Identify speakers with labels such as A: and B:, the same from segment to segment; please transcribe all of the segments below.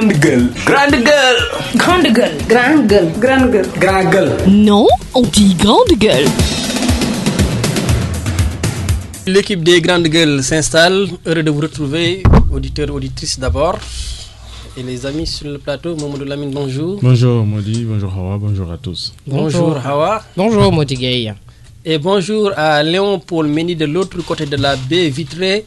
A: Grande gueule. Grande gueule.
B: Grande gueule. Grande gueule. Grande gueule.
A: Grande gueule.
C: Non, on dit grande gueule.
D: L'équipe des grandes gueules s'installe. Heureux de vous retrouver, auditeurs, auditrices d'abord. Et les amis sur le plateau, Mamadou Lamine, bonjour.
E: Bonjour Modi, bonjour Hawa, bonjour à tous.
D: Bonjour Hawa.
F: Bonjour Modi Gueye.
D: Et bonjour à Léon Paul Méni de l'autre côté de la baie vitrée.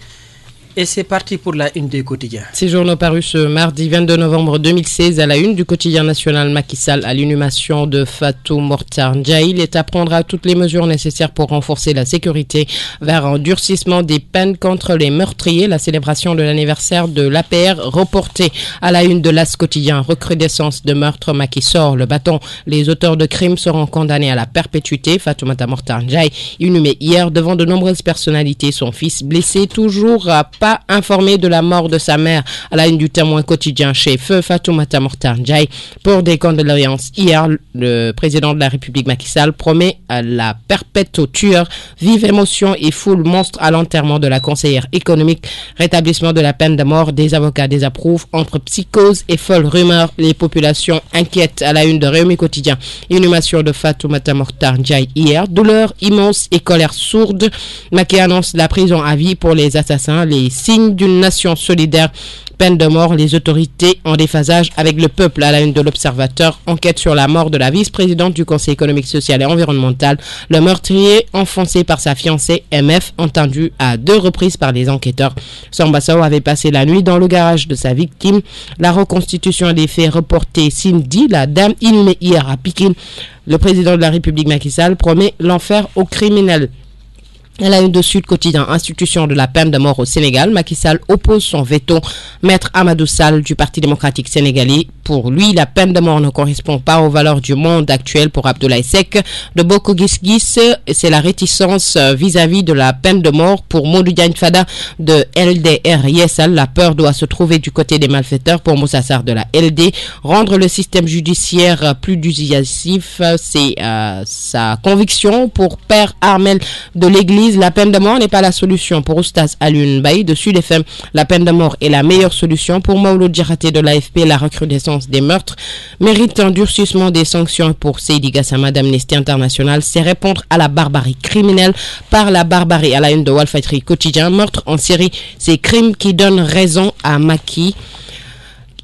D: Et c'est parti pour la une des quotidiens.
F: Ces journaux parus ce mardi 22 novembre 2016 à la une du quotidien national Macky Sall à l'inhumation de Fatou Mortar Ndiaye. L'État prendra toutes les mesures nécessaires pour renforcer la sécurité vers un durcissement des peines contre les meurtriers. La célébration de l'anniversaire de l'APR reportée à la une de l'As quotidien. Recrudescence de meurtre, Macky sort le bâton. Les auteurs de crimes seront condamnés à la perpétuité. Fatoumata Mortar Ndiaye inhumé hier devant de nombreuses personnalités. Son fils blessé toujours pas informé de la mort de sa mère à la une du Témoin quotidien chez Feu Fatoumata Mortar Ndiaye pour des condoléances. Hier, le président de la République Macky Sall promet la perpète aux tueurs. Vive émotion et foule monstre à l'enterrement de la conseillère économique. Rétablissement de la peine de mort. Des avocats désapprouvent. Entre psychose et folle rumeur, les populations inquiètes à la une de Réumi quotidien. Inhumation de Fatoumata Mortar Ndiaye hier. Douleur immense et colère sourde. Macky annonce la prison à vie pour les assassins. Les signes d'une nation solidaire. Peine de mort, les autorités en déphasage avec le peuple à la une de l'Observateur. Enquête sur la mort de la vice-présidente du Conseil économique, social et environnemental. Le meurtrier enfoncé par sa fiancée MF, entendu à 2 reprises par les enquêteurs. Samba Sow avait passé la nuit dans le garage de sa victime. La reconstitution des faits reportés Cindy, la dame inhumée hier à Pikine. Le président de la République Macky Sall promet l'enfer aux criminels. À la une de Sud Quotidien, institution de la peine de mort au Sénégal, Macky Sall oppose son veto. Maître Amadou Sall du Parti démocratique sénégalais. Pour lui, la peine de mort ne correspond pas aux valeurs du monde actuel. Pour Abdoulaye Seck de Bokk Gis Gis, c'est la réticence vis-à-vis de la peine de mort. Pour Modou Diagne Fada de LDR Yessal, la peur doit se trouver du côté des malfaiteurs. Pour Moussa Sarr de la LD, rendre le système judiciaire plus dissuasif, c'est sa conviction. Pour Père Armel de l'Église, la peine de mort n'est pas la solution. Pour Oustaz Alioune Baye de Sud FM, la peine de mort est la meilleure solution. Pour Maouloud Djaraté de l'AFP, la recrudescence des meurtres mérite un durcissement des sanctions. Pour Seydi Gassama d'Amnesty International, c'est répondre à la barbarie criminelle par la barbarie. À la une de Walfadjri quotidien, meurtre en série, c'est crime qui donne raison à Macky,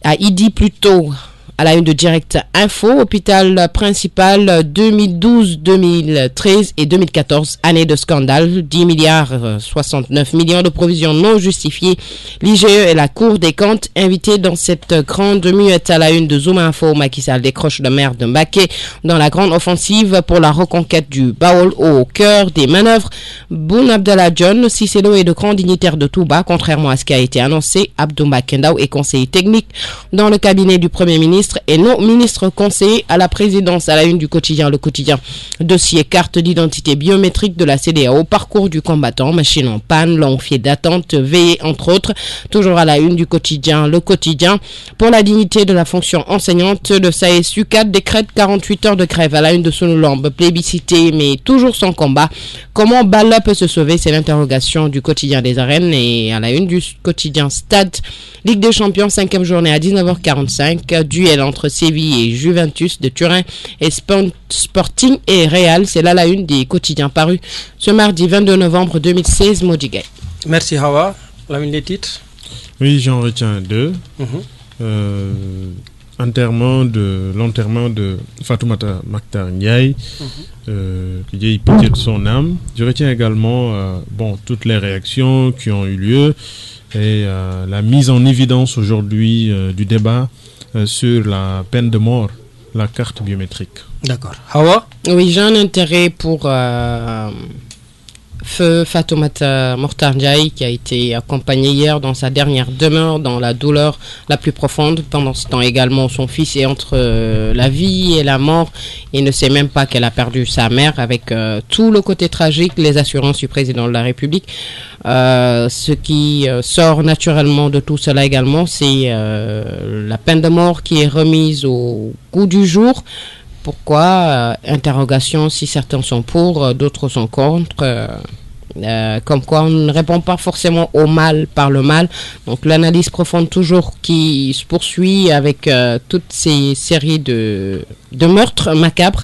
F: à Idi plutôt. À la une de Direct Info, hôpital principal 2012, 2013 et 2014, année de scandale, 10 milliards 69 millions de provisions non justifiées. L'IGE et la Cour des comptes invités dans cette grande muette. À la une de Zoom Info, Macky Sall décroche le maire de Mbacké dans la grande offensive pour la reconquête du Baol au cœur des manœuvres. Boun Abdallah Dionne, Cissé Lo et de grands dignitaires de Touba, contrairement à ce qui a été annoncé. Abdou Mbacké Ndao est conseiller technique dans le cabinet du Premier ministre et non ministre conseiller à la présidence. À la une du quotidien, le quotidien. Dossier carte d'identité biométrique de la CEDEAO, parcours du combattant, machine en panne, long filet d'attente, veillée entre autres. Toujours à la une du quotidien, le quotidien. Pour la dignité de la fonction enseignante, le SAES-UCAD décrète 48 heures de grève. À la une de Sonulambe, plébiscité mais toujours sans combat. Comment Balla peut se sauver? C'est l'interrogation du quotidien des arènes. Et à la une du quotidien Stade, Ligue des Champions, 5e journée à 19h45, duel entre Séville et Juventus de Turin et Sporting et Real. C'est là la une des quotidiens parus ce mardi 22 novembre 2016. Modi Gueye.
D: Merci Hawa. La une des titres.
E: Oui, j'en retiens 2. L'enterrement de Fatoumata Mortar Ndiaye, qui est pitié de son âme. Je retiens également toutes les réactions qui ont eu lieu et la mise en évidence aujourd'hui du débat sur la peine de mort, la carte biométrique.
D: D'accord. Hawa?
F: Oui, j'ai un intérêt pour Feu Fatoumata Mortar Ndiaye qui a été accompagné hier dans sa dernière demeure dans la douleur la plus profonde. Pendant ce temps également, son fils est entre la vie et la mort. Il ne sait même pas qu'elle a perdu sa mère avec tout le côté tragique, les assurances du président de la République. Ce qui sort naturellement de tout cela également, c'est la peine de mort qui est remise au goût du jour. Pourquoi interrogation, si certains sont pour, d'autres sont contre. Comme quoi on ne répond pas forcément au mal par le mal. Donc l'analyse profonde toujours qui se poursuit avec toutes ces séries de meurtres macabres,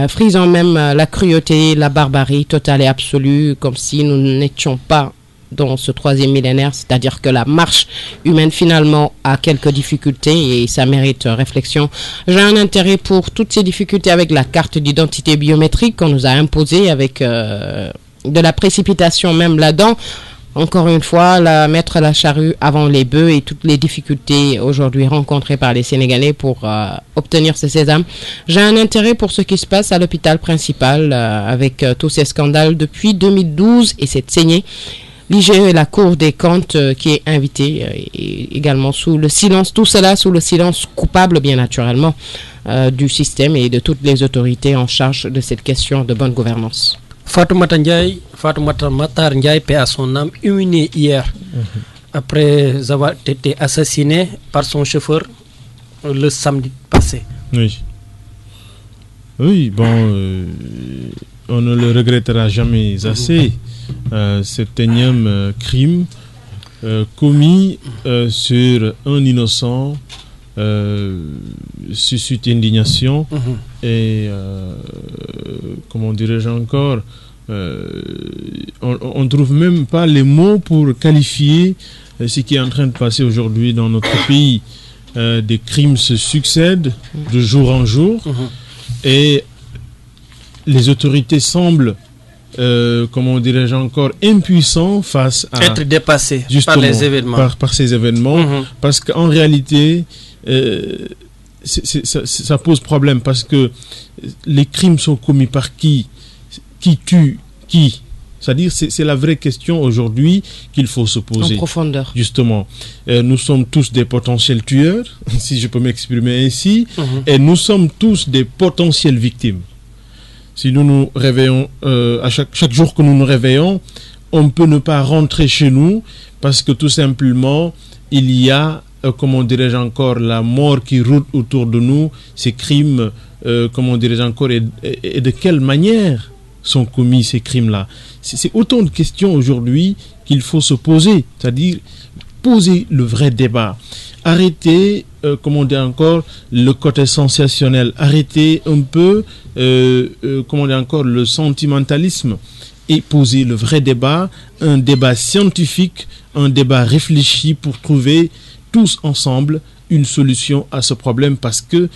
F: frisant même la cruauté, la barbarie totale et absolue, comme si nous n'étions pas dans ce 3e millénaire, c'est-à-dire que la marche humaine finalement a quelques difficultés et ça mérite réflexion. J'ai un intérêt pour toutes ces difficultés avec la carte d'identité biométrique qu'on nous a imposée avec de la précipitation même là-dedans. Encore une fois, mettre la charrue avant les bœufs et toutes les difficultés aujourd'hui rencontrées par les Sénégalais pour obtenir ce sésame. J'ai un intérêt pour ce qui se passe à l'hôpital principal avec tous ces scandales depuis 2012 et cette saignée. L'IGE et la Cour des comptes qui est invitée également sous le silence, tout cela sous le silence coupable bien naturellement du système et de toutes les autorités en charge de cette question de bonne gouvernance.
D: Fatoumata Matar Ndiaye, paix à son âme, inhumé hier après avoir été assassiné par son chauffeur le samedi passé.
E: Oui, bon, on ne le regrettera jamais assez. Cet énième crime commis sur un innocent suscite indignation et comment dirais-je encore, on ne trouve même pas les mots pour qualifier ce qui est en train de passer aujourd'hui dans notre pays. Des crimes se succèdent de jour en jour et les autorités semblent comment dirais-je encore, impuissants face à
D: être dépassés par les événements,
E: par ces événements, parce qu'en réalité ça pose problème, parce que les crimes sont commis par qui tue qui, c'est-à-dire c'est la vraie question aujourd'hui qu'il faut se poser
F: en profondeur.
E: Justement, nous sommes tous des potentiels tueurs, si je peux m'exprimer ainsi, et nous sommes tous des potentielles victimes. Si nous nous réveillons, à chaque jour que nous nous réveillons, on peut ne pas rentrer chez nous parce que tout simplement, il y a, comment dirais-je encore, la mort qui roule autour de nous, ces crimes, comment dirais-je encore, et de quelle manière sont commis ces crimes-là. C'est autant de questions aujourd'hui qu'il faut se poser, c'est-à-dire poser le vrai débat. Arrêter, comment dire encore, le côté sensationnel. Arrêter un peu, comment dire encore, le sentimentalisme et poser le vrai débat, un débat scientifique, un débat réfléchi pour trouver tous ensemble une solution à ce problème, parce que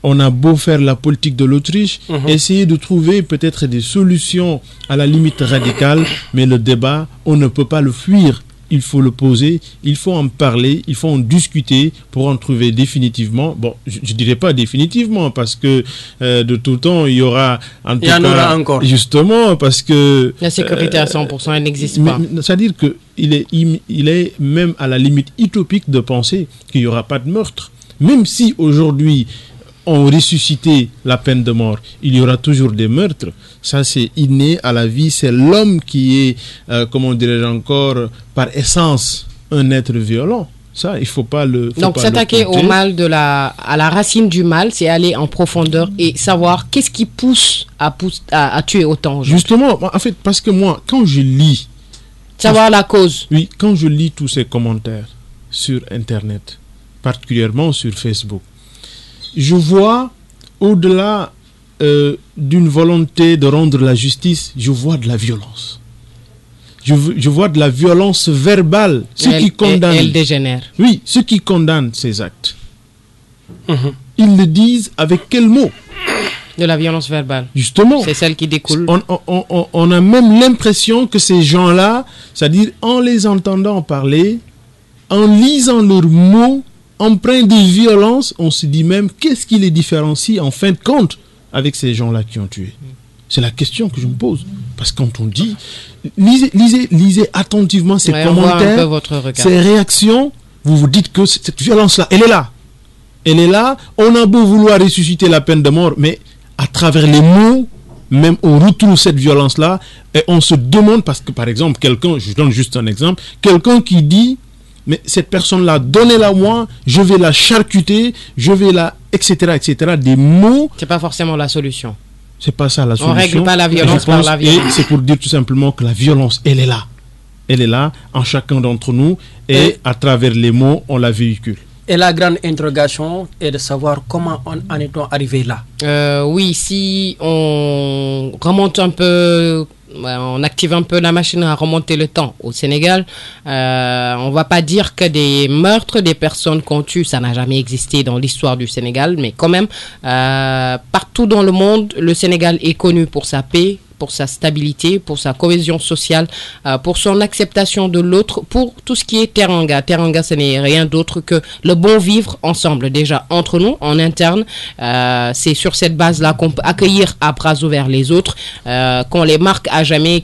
E: on a beau faire la politique de l'autruche, essayer de trouver peut-être des solutions à la limite radicale, mais le débat, on ne peut pas le fuir. Il faut le poser, il faut en parler, il faut en discuter pour en trouver définitivement. Bon, je ne dirais pas définitivement parce que de tout temps, il y aura en tout cas,
D: aura encore.
E: Justement, parce que
F: la sécurité à 100%, elle n'existe pas.
E: C'est-à-dire qu'il est même à la limite utopique de penser qu'il n'y aura pas de meurtre. Même si aujourd'hui, on ressuscitait la peine de mort, il y aura toujours des meurtres. Ça, c'est inné à la vie. C'est l'homme qui est, comment dirais-je encore, par essence, un être violent. Ça, il faut pas le.
F: Donc, s'attaquer au mal à la racine du mal, c'est aller en profondeur et savoir qu'est-ce qui pousse à tuer autant.
E: Justement, en fait, parce que moi, quand je lis.
F: Savoir la cause.
E: Oui, quand je lis tous ces commentaires sur Internet, particulièrement sur Facebook, je vois, au-delà d'une volonté de rendre la justice, je vois de la violence. Je vois de la violence verbale.
F: Elle dégénère.
E: Oui, ceux qui condamnent ces actes. Ils le disent avec quel mot?
F: De la violence verbale.
E: Justement.
F: C'est celle qui découle.
E: On a même l'impression que ces gens-là, c'est-à-dire en les entendant parler, en lisant leurs mots, empreints de violence, on se dit même qu'est-ce qui les différencie en fin de compte avec ces gens-là qui ont tué. C'est la question que je me pose. Parce que quand on dit, lisez attentivement ces commentaires, ces réactions, vous vous dites que cette violence-là, elle est là. Elle est là. On a beau vouloir ressusciter la peine de mort, mais à travers les mots, même on retrouve cette violence-là et on se demande, parce que par exemple, quelqu'un, je donne juste un exemple, quelqu'un qui dit, mais cette personne-là, donnez-la moi, je vais la charcuter, je vais la, etc., etc., des mots.
F: C'est pas forcément la solution.
E: C'est pas ça la solution.
F: On règle pas la violence par la violence.
E: Et c'est pour dire tout simplement que la violence, elle est là. Elle est là en chacun d'entre nous et à travers les mots, on la véhicule.
D: Et la grande interrogation est de savoir comment en est-on arrivé là.
F: Oui, si on remonte un peu, on active un peu la machine à remonter le temps au Sénégal, on va pas dire que des meurtres, des personnes qu'on tue, ça n'a jamais existé dans l'histoire du Sénégal, mais quand même, partout dans le monde, le Sénégal est connu pour sa paix, pour sa stabilité, pour sa cohésion sociale, pour son acceptation de l'autre, pour tout ce qui est teranga. Teranga, ce n'est rien d'autre que le bon vivre ensemble, déjà entre nous, en interne. C'est sur cette base-là qu'on peut accueillir à bras ouverts les autres, qu'on les marque à jamais,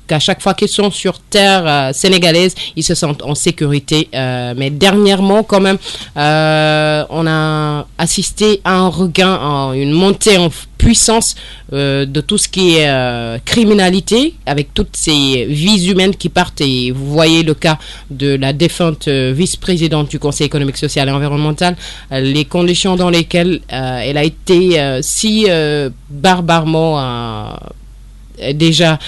F: qu'à chaque fois qu'ils sont sur terre sénégalaise, ils se sentent en sécurité. Mais dernièrement, quand même, on a assisté à un regain, une montée en puissance de tout ce qui est criminalité, avec toutes ces vies humaines qui partent. Et vous voyez le cas de la défunte vice-présidente du Conseil économique, social et environnemental, les conditions dans lesquelles elle a été si barbarement... déjà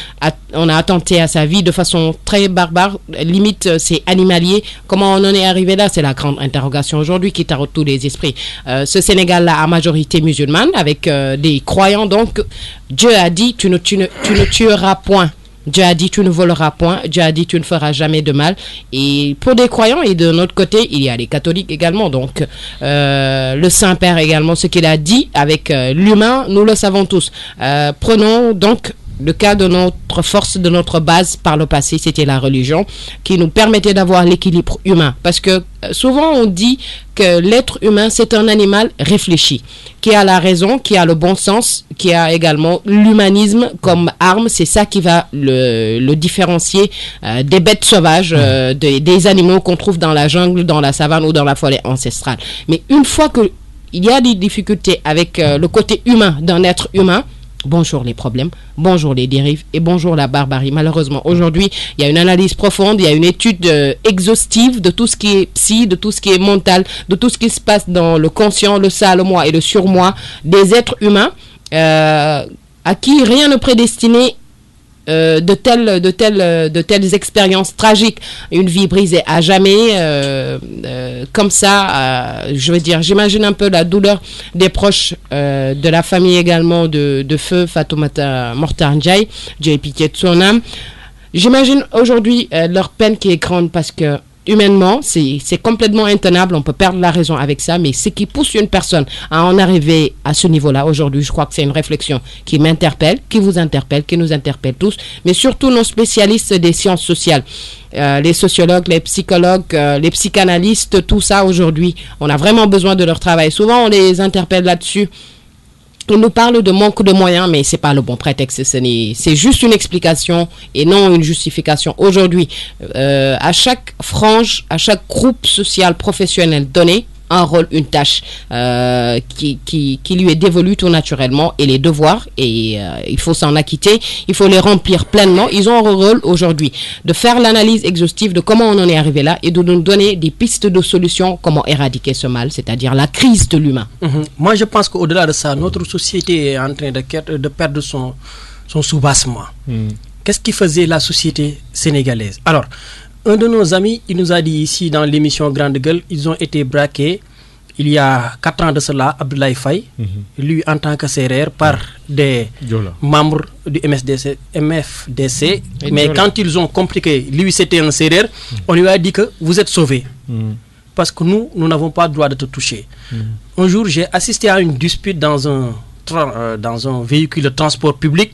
F: on a attenté à sa vie de façon très barbare, limite c'est animalier. Comment on en est arrivé là, c'est la grande interrogation aujourd'hui qui taraude tous les esprits. Ce Sénégal là à majorité musulmane avec des croyants, donc Dieu a dit tu ne tueras point. Dieu a dit tu ne voleras point, Dieu a dit tu ne feras jamais de mal. Et pour des croyants, et de notre côté il y a les catholiques également, donc le Saint-Père également, ce qu'il a dit avec l'humain, nous le savons tous. Prenons donc le cas de notre force, de notre base par le passé, c'était la religion qui nous permettait d'avoir l'équilibre humain. Parce que souvent on dit que l'être humain c'est un animal réfléchi, qui a la raison, qui a le bon sens, qui a également l'humanisme comme arme. C'est ça qui va le différencier des bêtes sauvages, des animaux qu'on trouve dans la jungle, dans la savane ou dans la forêt ancestrale. Mais une fois que il y a des difficultés avec le côté humain d'un être humain, bonjour les problèmes, bonjour les dérives et bonjour la barbarie. Malheureusement, aujourd'hui, il y a une analyse profonde, il y a une étude exhaustive de tout ce qui est psy, de tout ce qui est mental, de tout ce qui se passe dans le conscient, le ça, le moi et le surmoi des êtres humains à qui rien ne prédestinait de telles expériences tragiques, une vie brisée à jamais, comme ça, je veux dire, j'imagine un peu la douleur des proches de la famille également de feu Fatoumata Mortar Ndiaye, Dieu ait pitié de son âme. J'imagine aujourd'hui leur peine qui est grande parce que humainement, c'est complètement intenable, on peut perdre la raison avec ça, mais ce qui pousse une personne à en arriver à ce niveau-là, aujourd'hui, je crois que c'est une réflexion qui m'interpelle, qui vous interpelle, qui nous interpelle tous, mais surtout nos spécialistes des sciences sociales, les sociologues, les psychologues, les psychanalystes, tout ça aujourd'hui, on a vraiment besoin de leur travail. Souvent, on les interpelle là-dessus. On nous parle de manque de moyens, mais c'est pas le bon prétexte. C'est juste une explication et non une justification. Aujourd'hui, à chaque frange, à chaque groupe social professionnel donné, un rôle, une tâche qui lui est dévolue tout naturellement, et les devoirs, et il faut s'en acquitter, il faut les remplir pleinement. Ils ont un rôle aujourd'hui de faire l'analyse exhaustive de comment on en est arrivé là et de nous donner des pistes de solutions, comment éradiquer ce mal, c'est-à-dire la crise de l'humain.
D: Moi je pense qu'au-delà de ça, notre société est en train de perdre son soubassement. Qu'est-ce qui faisait la société sénégalaise? Alors, un de nos amis, il nous a dit ici dans l'émission Grande Gueule, ils ont été braqués il y a 4 ans de cela, Abdoulaye Faye, lui en tant que sérère par des membres du MFDC. Mais quand ils ont compris que lui c'était un sérère, on lui a dit que vous êtes sauvé. Parce que nous n'avons pas le droit de te toucher. Un jour, j'ai assisté à une dispute dans un véhicule de transport public.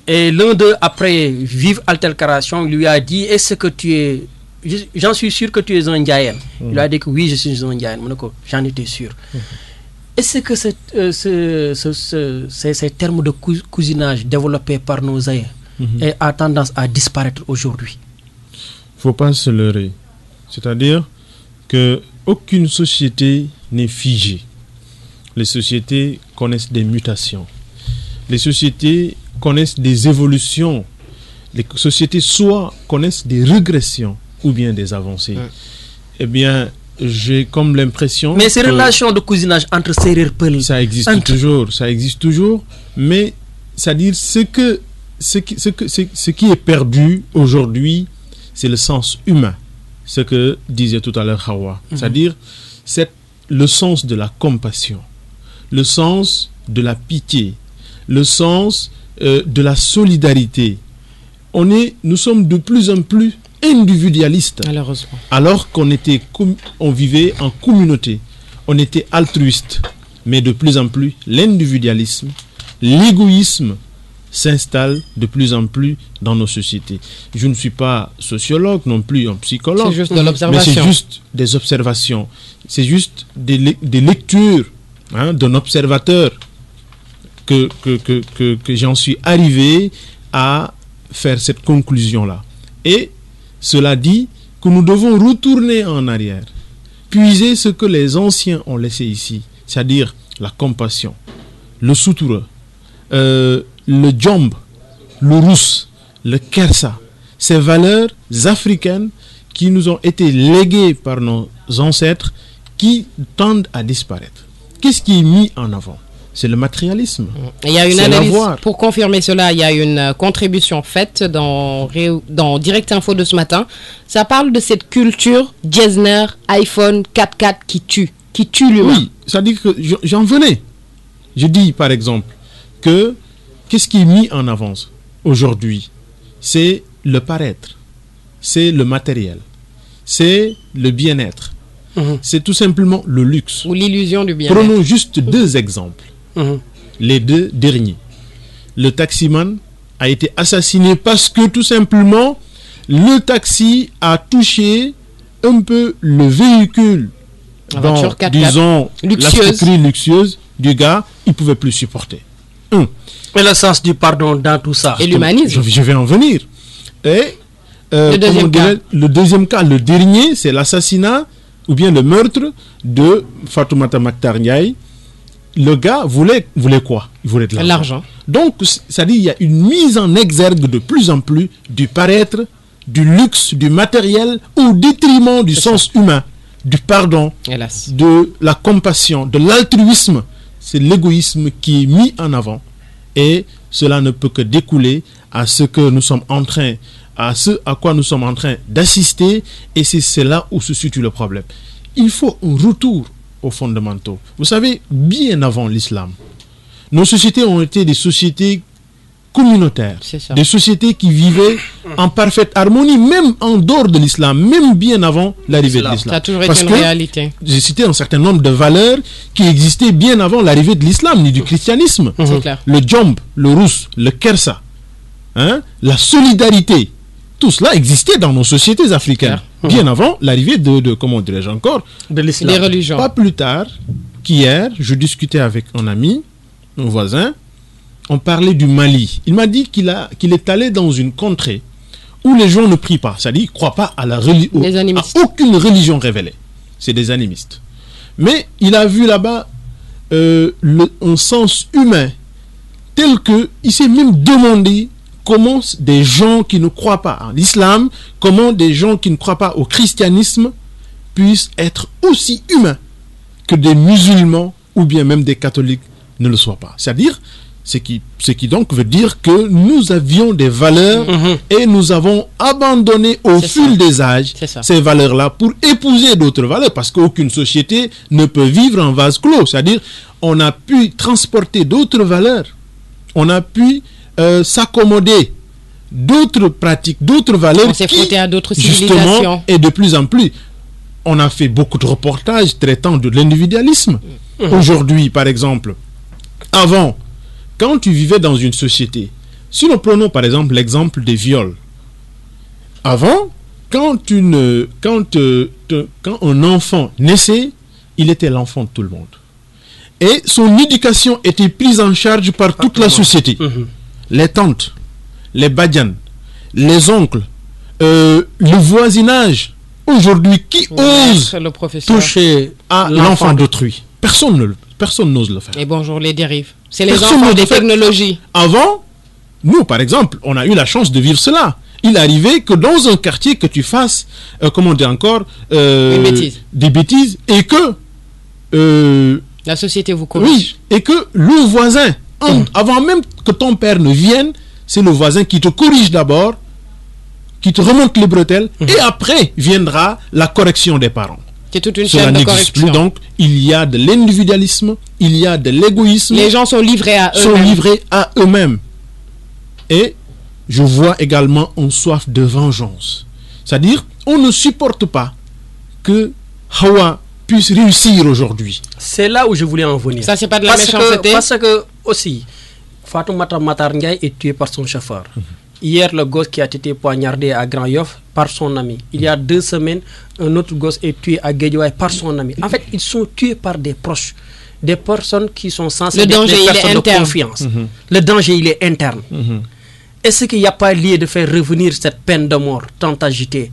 D: Et l'un d'eux, après vive altercation, lui a dit, est-ce que tu es... J'en suis sûr que tu es un Ndiayen. Il lui a dit que oui, je suis un Ndiayen. J'en étais sûr. Est-ce que ces termes de cousinage développés par nos aïeux a tendance à disparaître aujourd'hui?
E: Il ne faut pas se leurrer. C'est-à-dire qu'aucune société n'est figée. Les sociétés connaissent des mutations. Les sociétés connaissent des évolutions. Les sociétés soit connaissent des régressions ou bien des avancées. Eh bien, j'ai comme l'impression...
D: Mais ces relations de cousinage entre Serer Peul...
E: Ça existe toujours. Mais, c'est-à-dire, ce qui est perdu aujourd'hui, c'est le sens humain. Ce que disait tout à l'heure Hawa. C'est-à-dire, c'est le sens de la compassion, le sens de la pitié, le sens de la solidarité. Nous sommes de plus en plus individualistes.
F: Malheureusement.
E: Alors on vivait en communauté, on était altruiste. Mais de plus en plus, l'individualisme, l'égoïsme s'installe de plus en plus dans nos sociétés. Je ne suis pas sociologue non plus, un psychologue.
F: C'est juste de l'observation.
E: Mais c'est juste des observations. C'est juste des lectures d'un observateur que j'en suis arrivé à faire cette conclusion-là. Et cela dit que nous devons retourner en arrière, puiser ce que les anciens ont laissé ici, c'est-à-dire la compassion, le sutura, le djomb, le rousse, le kersa, ces valeurs africaines qui nous ont été léguées par nos ancêtres qui tendent à disparaître. Qu'est-ce qui est mis en avant? C'est le matérialisme.
F: Il y a une analyse pour confirmer cela. Il y a une contribution faite dans Direct Info de ce matin. Ça parle de cette culture Jesner, iPhone, 4x4 qui tue l'humain.
E: Oui, ça dit que j'en venais. Je dis par exemple que qu'est-ce qui est mis en avance aujourd'hui? C'est le paraître, c'est le matériel, c'est le bien-être, c'est tout simplement le luxe.
F: Ou l'illusion du bien-être.
E: Prenons juste deux exemples. Les deux derniers. Le taximan a été assassiné parce que tout simplement le taxi a touché un peu le véhicule, disons, la luxueuse du gars, il ne pouvait plus supporter.
D: Et le sens du pardon dans tout ça.
F: Et l'humanisme.
E: Je vais en venir. Et le deuxième cas, le dernier, c'est l'assassinat ou bien le meurtre de Fatoumata Mactar Ndiaye. Le gars voulait quoi? Il voulait de l'argent. Donc, ça dit, il y a une mise en exergue de plus en plus du paraître, du luxe, du matériel, au détriment du sens humain, du pardon, de la compassion, de l'altruisme. C'est l'égoïsme qui est mis en avant. Et cela ne peut que découler à ce que nous sommes en train, à ce à quoi nous sommes en train d'assister. Et c'est là où se situe le problème. Il faut un retour aux fondamentaux. Vous savez, bien avant l'islam, nos sociétés ont été des sociétés communautaires, des sociétés qui vivaient en parfaite harmonie, même en dehors de l'islam, même bien avant l'arrivée de l'islam.
F: Ça a toujours été une réalité.
E: J'ai cité un certain nombre de valeurs qui existaient bien avant l'arrivée de l'islam, ni du christianisme. Le djomb, le rousse, le kersa, la solidarité, tout cela existait dans nos sociétés africaines, bien avant l'arrivée de comment dirais-je encore,
D: de l'islam.
F: Des religions.
E: Pas plus tard qu'hier, je discutais avec un ami, un voisin, on parlait du Mali. Il m'a dit qu'il est allé dans une contrée où les gens ne prient pas, c'est-à-dire ils ne croient pas à aucune religion révélée. C'est des animistes. Mais il a vu là-bas un sens humain tel qu'il s'est même demandé comment des gens qui ne croient pas en l'islam, comment des gens qui ne croient pas au christianisme puissent être aussi humains que des musulmans ou bien même des catholiques ne le soient pas. C'est-à-dire, ce qui donc veut dire que nous avions des valeurs et nous avons abandonné au fil des âges ces valeurs-là pour épouser d'autres valeurs, parce qu'aucune société ne peut vivre en vase clos. C'est-à-dire, on a pu transporter d'autres valeurs, on a pu s'accommoder d'autres pratiques, d'autres valeurs.
F: On s'est frotté à d'autres civilisations.
E: Et de plus en plus, on a fait beaucoup de reportages traitant de l'individualisme. Aujourd'hui, par exemple, avant, quand tu vivais dans une société, si nous prenons par exemple l'exemple des viols, avant, quand un enfant naissait, il était l'enfant de tout le monde. Et son éducation était prise en charge par toute la société. Les tantes, les badianes, les oncles, le voisinage. Aujourd'hui, qui ose toucher à l'enfant d'autrui? Personne n'ose le faire.
F: Et bonjour les dérives. C'est les enfants des technologies.
E: Avant, nous par exemple, on a eu la chance de vivre cela. il arrivait que dans un quartier que tu fasses, des bêtises et que
F: la société vous corrige.
E: Oui, et que le voisin, avant même que ton père ne vienne, c'est le voisin qui te corrige d'abord, qui te remonte les bretelles, et après viendra la correction des parents.
F: C'est toute une
E: Cela
F: chaîne de
E: n'existe
F: correction.
E: plus, donc il y a de l'individualisme, il y a de l'égoïsme.
F: Les gens sont livrés à eux-mêmes.
E: Et je vois également une soif de vengeance. C'est-à-dire, on ne supporte pas que Hawa puisse réussir aujourd'hui.
D: C'est là où je voulais en venir.
F: Ça, c'est pas de la méchanceté.
D: Parce que aussi, Fatoumata Matar Ndiaye est tué par son chauffeur. Hier, le gosse qui a été poignardé à Grand Yoff par son ami. Il y a 2 semaines, un autre gosse est tué à Guédiawaye par son ami. En fait, ils sont tués par des proches, des personnes qui sont censées être des personnes de confiance. Le danger, il est interne. Est-ce qu'il n'y a pas lieu de faire revenir cette peine de mort tant agitée?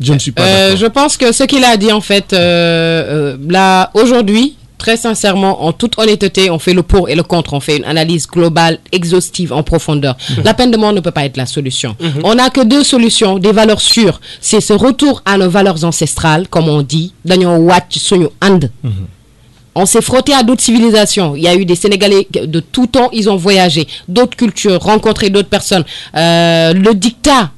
E: Je ne suis pas d'accord.
F: Je pense que ce qu'il a dit, en fait, là, aujourd'hui, très sincèrement, en toute honnêteté, on fait le pour et le contre. On fait une analyse globale, exhaustive, en profondeur. La peine de mort ne peut pas être la solution. On n'a que 2 solutions, des valeurs sûres. C'est ce retour à nos valeurs ancestrales, comme on dit. On s'est frotté à d'autres civilisations. Il y a eu des Sénégalais de tout temps, ils ont voyagé. D'autres cultures, rencontré d'autres personnes. Le dictat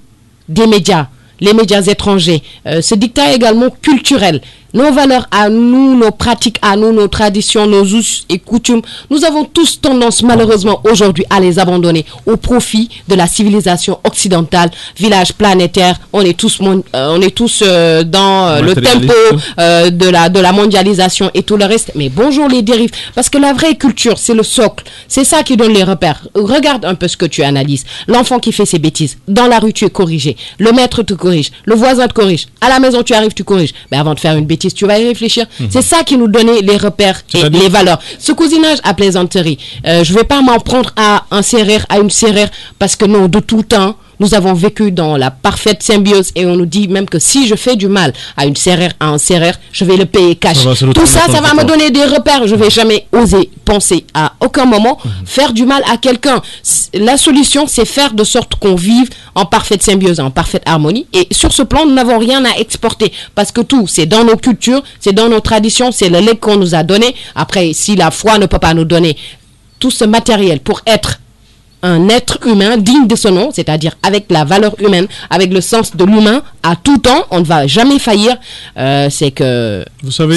F: des médias, les médias étrangers, ce dictat est également culturel. Nos valeurs à nous, nos pratiques à nous, nos traditions, nos us et coutumes, nous avons tous tendance malheureusement aujourd'hui à les abandonner au profit de la civilisation occidentale, village planétaire. On est tous dans le tempo de la mondialisation et tout le reste. Mais bonjour les dérives, parce que la vraie culture, c'est le socle. C'est ça qui donne les repères. Regarde un peu ce que tu analyses. L'enfant qui fait ses bêtises, dans la rue tu es corrigé, le maître te corrige, le voisin te corrige, à la maison tu arrives, tu corriges. Mais avant de faire une bêtise, tu vas y réfléchir. C'est ça qui nous donnait les repères et les valeurs. Ce cousinage à plaisanterie, je ne vais pas m'en prendre à un serrère, à une serrère, parce que non, de tout temps, nous avons vécu dans la parfaite symbiose et on nous dit même que si je fais du mal à une serrère, à un serrère, je vais le payer cash. Tout ça, ça va me donner des repères. Je ne vais jamais oser penser à aucun moment faire du mal à quelqu'un. La solution, c'est faire de sorte qu'on vive en parfaite symbiose, en parfaite harmonie. Et sur ce plan, nous n'avons rien à exporter parce que tout, c'est dans nos cultures, c'est dans nos traditions, c'est le legs qu'on nous a donné. Après, si la foi ne peut pas nous donner tout ce matériel pour être un être humain digne de son nom, c'est-à-dire avec la valeur humaine, avec le sens de l'humain, à tout temps, on ne va jamais faillir. C'est que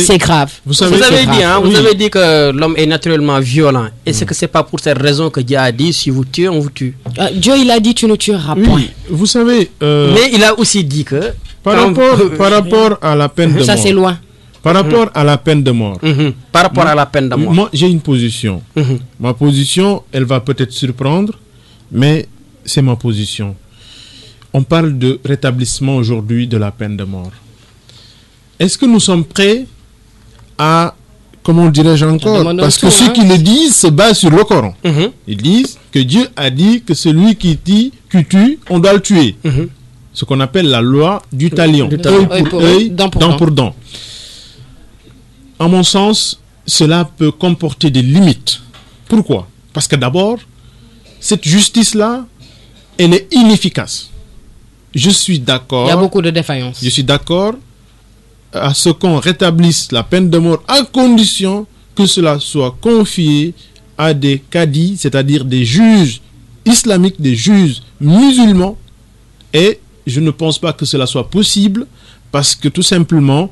F: c'est grave.
D: Vous avez dit que l'homme est naturellement violent. Et c'est que c'est pas pour cette raison que Dieu a dit si vous tuez, on vous tue.
F: Dieu, il a dit tu ne tueras point.
E: Oui, vous savez.
D: Mais il a aussi dit que
E: par rapport à la peine de mort.
F: Ça c'est loin.
E: Par rapport à la peine de mort.
D: Par rapport à la peine de mort.
E: Moi, j'ai une position. Ma position, elle va peut-être surprendre, mais c'est ma position. On parle de rétablissement aujourd'hui de la peine de mort. Est-ce que nous sommes prêts à, comment dirais-je encore, parce que ceux qui le disent se basent sur le Coran. Ils disent que Dieu a dit que celui qui tue, on doit le tuer. Ce qu'on appelle la loi du talion. Œil pour œil, dent pour dent. À mon sens, cela peut comporter des limites. Pourquoi? Parce que d'abord, cette justice-là, elle est inefficace. Je suis d'accord.
F: Il y a beaucoup de défaillances.
E: Je suis d'accord à ce qu'on rétablisse la peine de mort à condition que cela soit confié à des cadis, c'est-à-dire des juges islamiques, des juges musulmans. Et je ne pense pas que cela soit possible parce que tout simplement,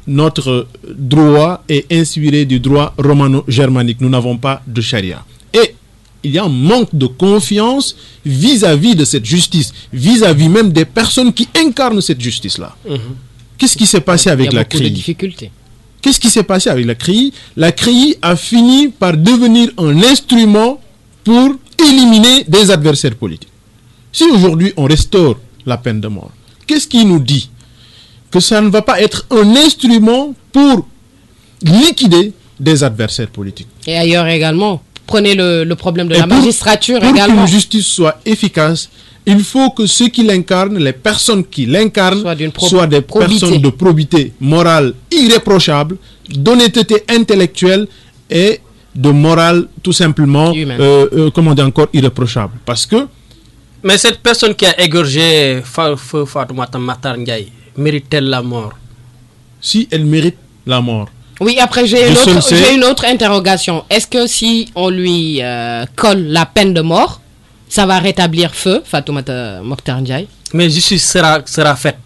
E: notre droit est inspiré du droit romano-germanique. Nous n'avons pas de charia. Et il y a un manque de confiance vis-à-vis de cette justice, vis-à-vis même des personnes qui incarnent cette justice-là. Qu'est-ce qui s'est passé avec la CREI? Qu'est-ce qui s'est passé avec la CREI? La CREI a fini par devenir un instrument pour éliminer des adversaires politiques. Si aujourd'hui on restaure la peine de mort, qu'est-ce qui nous dit que ça ne va pas être un instrument pour liquider des adversaires politiques?
F: Et ailleurs également, prenez le problème de la magistrature
E: pour
F: également.
E: Pour qu'une justice soit efficace, il faut que ceux qui l'incarnent, les personnes qui l'incarnent, soient des personnes de probité morale irréprochable, d'honnêteté intellectuelle et de morale tout simplement, comment dire encore, irréprochable. Parce que
D: Mais cette personne qui a égorgé Feu Fatoumata Matar Ndiaye, mérite-t-elle la mort?
E: Si elle mérite la mort.
F: Oui, après j'ai une autre interrogation. Est-ce que si on lui colle la peine de mort, ça va rétablir Feu Fatoumata Matar Ndiaye?
D: Mais justice sera faite.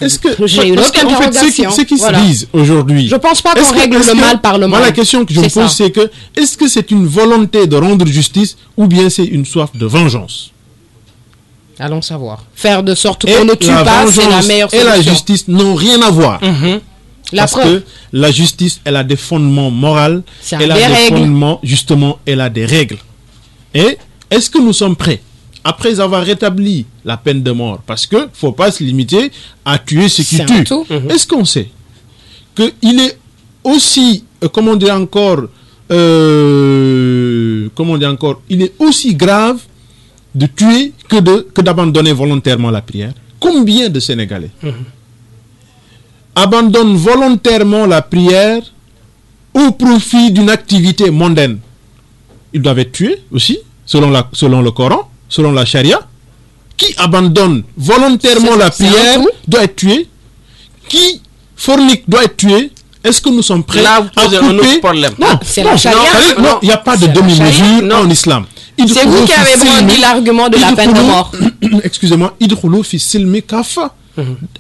E: Est-ce que
F: j'ai une autre interrogation.
E: Ce qui se disent aujourd'hui.
F: Je pense pas qu'on règle le mal par le mal.
E: Moi, la question que je me pose, c'est que est-ce que c'est une volonté de rendre justice ou bien c'est une soif de vengeance?
F: Allons savoir. Faire de sorte qu'on ne tue pas, c'est la meilleure solution.
E: Et la justice n'ont rien à voir.
F: Parce
E: que la justice, elle a des fondements moraux, elle a des fondements, justement, elle a des règles. Et est-ce que nous sommes prêts, après avoir rétabli la peine de mort, parce qu'il ne faut pas se limiter à tuer ceux qui tuent. Est-ce qu'on sait qu'il est aussi, il est aussi grave de tuer que d'abandonner volontairement la prière? Combien de Sénégalais abandonnent volontairement la prière au profit d'une activité mondaine? Ils doivent être tués aussi, selon le Coran, selon la charia. Qui abandonne volontairement la prière doit être tué. Qui fornique doit être tué. Est-ce que nous sommes prêts à couper?
F: Non, c'est la charia.
E: Non, il n'y a pas de demi-mesure en islam.
F: C'est vous qui avez brandi l'argument de la peine de mort.
E: Excusez-moi, idkhulu fi silmi kafa.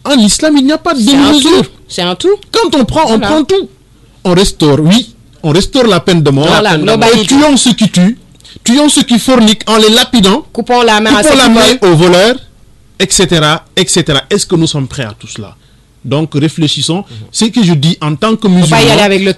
E: En islam, il n'y a pas de demi-mesure.
F: C'est un tout.
E: Quand on prend tout. On restaure la peine de mort. Et tuons ceux qui tuent. Tuons ceux qui forniquent en les lapidant.
F: Coupons la main
E: aux voleurs, etc., etc. Est-ce que nous sommes prêts à tout cela? Donc réfléchissons. Ce que je dis en tant que musulman,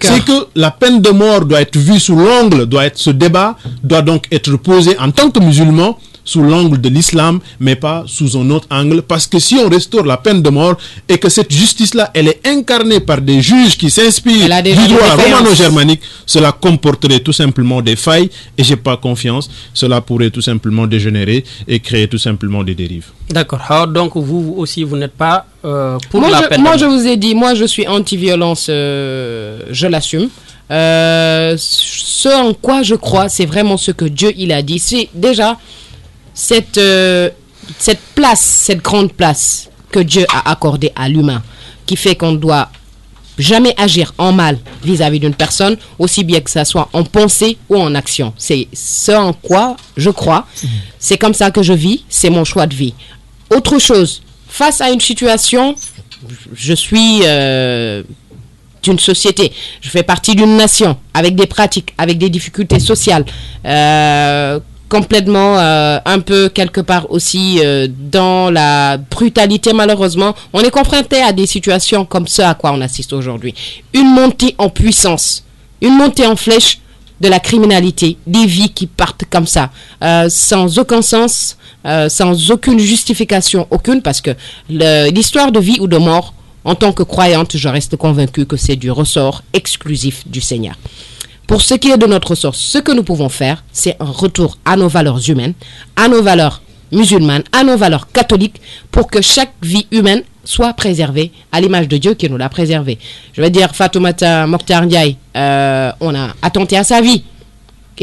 E: c'est que la peine de mort doit être vue sous l'angle, ce débat doit donc être posé en tant que musulman sous l'angle de l'islam, mais pas sous un autre angle, parce que si on restaure la peine de mort et que cette justice-là, elle est incarnée par des juges qui s'inspirent du droit romano-germanique, cela comporterait tout simplement des failles et j'ai pas confiance. Cela pourrait tout simplement dégénérer et créer tout simplement des dérives.
D: D'accord. Alors donc vous aussi, vous n'êtes pas pour la peine de mort?
F: Moi, je vous ai dit, moi je suis anti-violence, je l'assume. Ce en quoi je crois, c'est vraiment ce que Dieu il a dit. C'est déjà cette grande place que Dieu a accordée à l'humain, qui fait qu'on ne doit jamais agir en mal vis-à-vis d'une personne, aussi bien que ça soit en pensée ou en action. C'est ce en quoi je crois. C'est comme ça que je vis, c'est mon choix de vie. Autre chose, face à une situation, je suis d'une société, je fais partie d'une nation avec des pratiques, avec des difficultés sociales, complètement un peu quelque part aussi dans la brutalité. Malheureusement, on est confronté à des situations comme ce à quoi on assiste aujourd'hui. Une montée en puissance, une montée en flèche de la criminalité, des vies qui partent comme ça, sans aucun sens, sans aucune justification, aucune, parce que l'histoire de vie ou de mort, en tant que croyante, je reste convaincue que c'est du ressort exclusif du Seigneur. Pour ce qui est de notre ressort, ce que nous pouvons faire, c'est un retour à nos valeurs humaines, à nos valeurs musulmanes, à nos valeurs catholiques, pour que chaque vie humaine soit préservée à l'image de Dieu qui nous l'a préservée. Je veux dire, Fatoumata Matar Ndiaye, on a attenté à sa vie.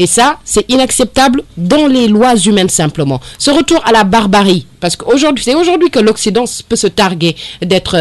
F: Et ça, c'est inacceptable dans les lois humaines simplement. Ce retour à la barbarie, parce qu'aujourd'hui, c'est aujourd'hui que l'Occident peut se targuer d'être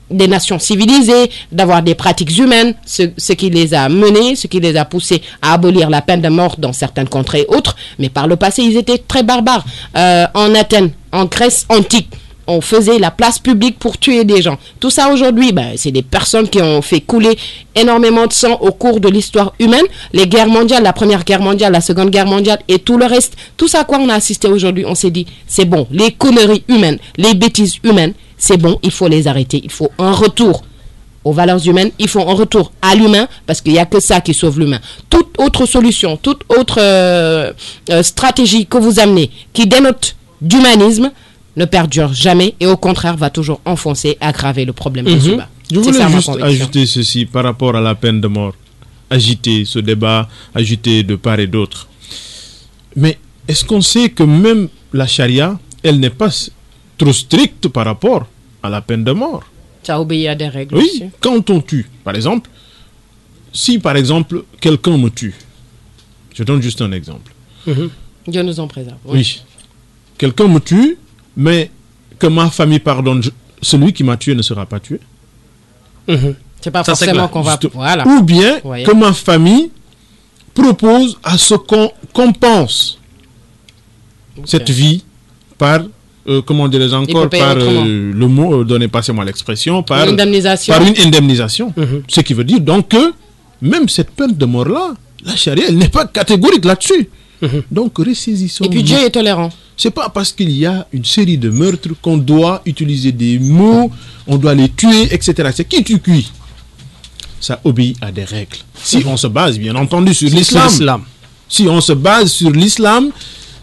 F: des nations civilisées, d'avoir des pratiques humaines, ce qui les a menés, ce qui les a poussés à abolir la peine de mort dans certaines contrées et autres. Mais par le passé, ils étaient très barbares. En Athènes, en Grèce antique, on faisait la place publique pour tuer des gens. Tout ça aujourd'hui, c'est des personnes qui ont fait couler énormément de sang au cours de l'histoire humaine. Les guerres mondiales, la première guerre mondiale, la seconde guerre mondiale et tout le reste. Tout ça à quoi on a assisté aujourd'hui, on s'est dit, c'est bon. Les conneries humaines, les bêtises humaines, c'est bon, il faut les arrêter. Il faut un retour aux valeurs humaines, il faut un retour à l'humain, parce qu'il n'y a que ça qui sauve l'humain. Toute autre solution, toute autre stratégie que vous amenez, qui dénote d'humanisme, ne perdure jamais et au contraire va toujours enfoncer, aggraver le problème des humains.
E: Je voulais juste ajouter ceci par rapport à la peine de mort. Agiter ce débat, agiter de part et d'autre. Mais est-ce qu'on sait que même la charia, elle n'est pas trop stricte par rapport à la peine de mort?
F: Ça obéit à des règles.
E: Oui,
F: aussi.
E: Quand on tue, par exemple, si par exemple quelqu'un me tue, je donne juste un exemple.
F: Dieu nous en préserve.
E: Oui. quelqu'un me tue, mais que ma famille pardonne, celui qui m'a tué ne sera pas tué.
F: C'est pas
D: Ça, c'est
F: forcément
D: clair.
F: qu'on va... Voilà.
E: Ou bien
F: Voyez.
E: que ma famille propose à ce qu'on compense cette vie par, comment dirais-je encore,
F: payer
E: par
F: autrement.
E: le mot, donnez passez-moi l'expression, par
F: Une indemnisation.
E: par une indemnisation. Ce qui veut dire donc que même cette peine de mort-là, la charia, elle n'est pas catégorique là-dessus. Donc ressaisissons.
F: Et puis Dieu est tolérant.
E: C'est pas parce qu'il y a une série de meurtres qu'on doit utiliser des mots, on doit les tuer, etc. C'est qui tu cuis. Ça obéit à des règles. Si on se base, bien entendu, sur l'islam. Si on se base sur l'islam,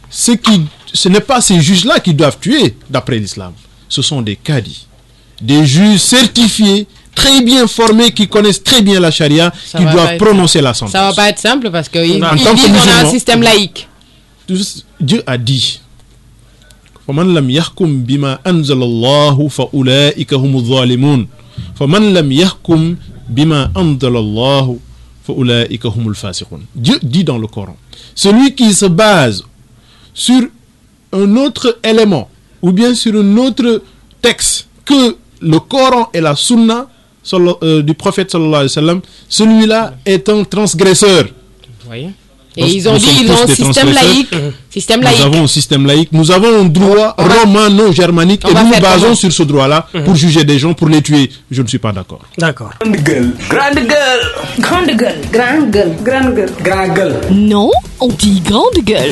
E: ce n'est pas ces juges-là qui doivent tuer, d'après l'islam. Ce sont des cadis, des juges certifiés, très bien formés, qui connaissent très bien la charia,
F: Ça
E: qui
F: va
E: doivent
F: pas être-
E: prononcer la sentence.
F: Ça va pas être simple parce qu'ils
E: En
F: disent
E: tant que
F: qu'on a un
E: musulman.
F: système laïque.
E: Dieu a dit فَمَنْ لَمْ يَحْكُمْ بِمَا أَنزَلَ اللَّهُ فَأُولَئِكَ هُمُ الظَّالِمُونَ فَمَنْ لَمْ يَحْكُمْ بِمَا أَنزَلَ اللَّهُ فَأُولَئِكَ هُمُ الْفَاسِقُونَ. Dieu dit dans le Coran, celui qui se base sur un autre élément ou bien sur un autre texte que le Coran et la Sunna du prophète sallallahu alayhi wa sallam, celui-là est un transgresseur.
F: Vous voyez. Et
E: Nous-
F: ils ont
E: nous
F: dit
E: sommes
F: ils
E: tous
F: ont un
E: des
F: système
E: transgresseurs.
F: laïque. Système
E: Nous
F: laïque.
E: avons un système laïque, nous avons un droit
F: On va-
E: romano-germanique
F: on
E: et
F: va
E: nous nous
F: faire
E: basons
F: comment?
E: sur ce droit-là pour juger des gens, pour les tuer. Je ne suis pas d'accord.
D: D'accord.
A: Grande gueule. Grande gueule.
B: Grande gueule. Grande gueule. Grande gueule.
A: Grande gueule.
C: Non, on dit grande gueule.